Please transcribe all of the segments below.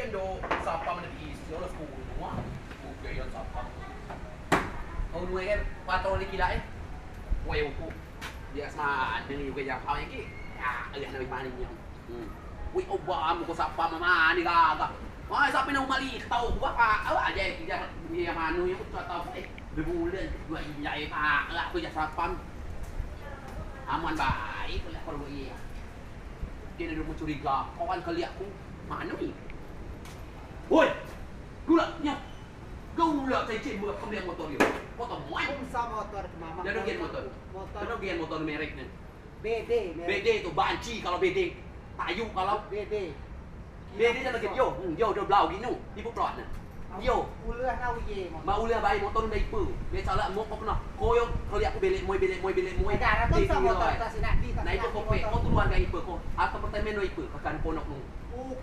yang do sapam na isi oras ko mo. Okay yan sapam. Kau nuai kan patron ni kila Wei ko. Dia sama ni ko ya kau yang ki. Ya, na mani niya. Wei obam ko sapam mama ni gaga. Wah, sampai na umali tahu gua aja dia manu yang tu tahu berbulan dua iya pak lah aku ya sapam aman baik kalau iya dia ada mencuriga kawan kali aku mana ni woi gula nya gula saya cek buat pembelian motor dia motor muai sama motor mama dia ada gen motor merek ni BD tu banci kalau BD tayu kalau BD dia nak yo udah blau gini ibu plot ni yo ulah na uye ma ulah bayi motor dah ipu dia salah mau kau kena koyo kalau aku belek moi dah tu sama motor tak sinak di nah itu kope kau turuan gak ipu kau atau pertemuan ipu akan ponok nu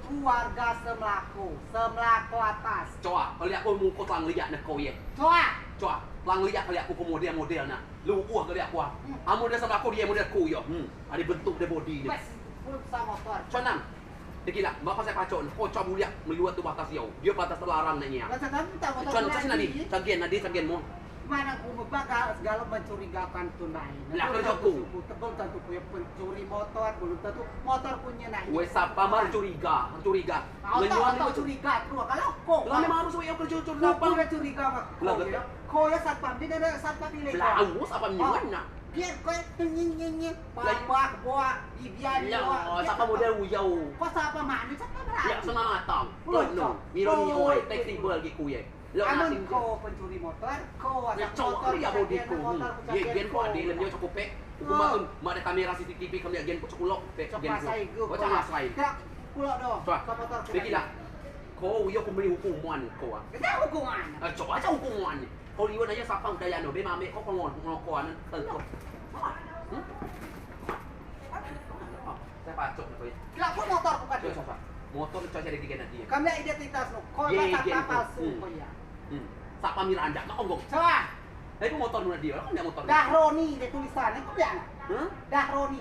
keluarga semlako atas coa kalau aku mau kau lang liat nak kau ye coa lang liat kalau aku model nak lu kalau aku amu dia sama aku dia model ku yo ada bentuk dia body dia sama motor conam dia gila, bapak saya kacau, kau coba mulia meluat tu batas jauh, dia batas terlarang nanya. Cuman saya nanti, cagian mau. Mana aku membakar segala mencurigakan tunai. Lah kerja aku. Tebel tentu punya pencuri motor, belum tentu motor punya naik. Wes apa mar curiga. Menyuan itu curiga tu. Kalau kau, lah memang harus saya kerja apa? Kau curiga mak. Kau ya satpam, dia ada satpam ini. Lah awus apa menyuan nak? Dia kau nyeng bapak buat bibian dia. Siapa model uyau? Kau siapa mana? Siapa berani? Ya senang matang. No. Ironi oi, fleksibel gitu ya. Amun kau pencuri motor, kau asal motor ya bodiku. Ye gen ko ade lem dia cukup pek. Hukum tu mak ada kamera CCTV kami gen ko cukup pek gen ko. Macam asai. Tak pulak doh. Kau motor. Begilah. Kau uyau ko beri hukuman kau. Kenapa hukuman? Coba aja hukuman. Kau lihat aja sapang daya no, be mame kau pengon pengokoan tentu. Saya pacok tu ya. Lah kau motor bukan dia. Motor cuaca ada tiga nanti. Kami identitas lo. Kau tak palsu kau ya. Sapa Miranda, kau onggong. Coba. Itu motor mana dia? Kau enggak motor. Dahroni dia tulisannya kau lihat. Dahroni.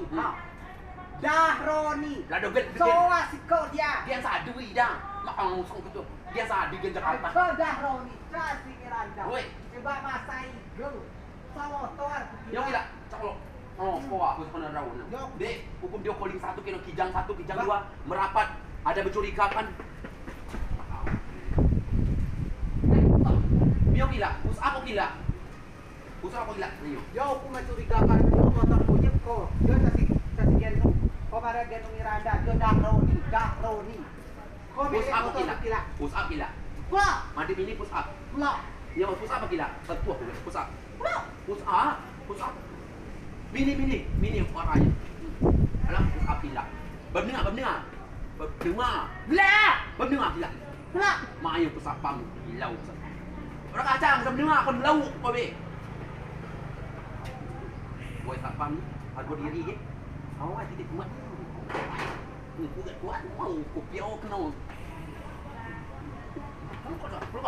Dahroni. Lah doget. Coba si kau dia. Dia sadui dah. Mak orang ngusung gitu. Dia sadui gen Jakarta. Kau Dahroni. Kasih Miranda. Woi. Coba masai dulu. Sama motor. Yo kira, caklo. Oh, kau aku sebenarnya rawan. Dek, hukum dia calling satu kilo kijang dua merapat. Ada mencurigakan. Yo gila, us apa gila? Yo aku mencurigakan motor punya kau. Dia kasih gendong. Kau pada gendong Miranda. Dia Dahroni. Kau Push up gila. Push up gila. Wah, Mandi ini push up. lah. Ya push up apa gila? Satu aku push up. Push up. Mini orangnya. Alam push up gila. Berdengar. Lah. Berdengar gila. Lah. Mayu push up pam gila. Orang kacang bisa mendengar kon lauk kau be. Boy sapam harga diri je. Awak titik kuat. Kuat mau kopi kena. Kau dah, belum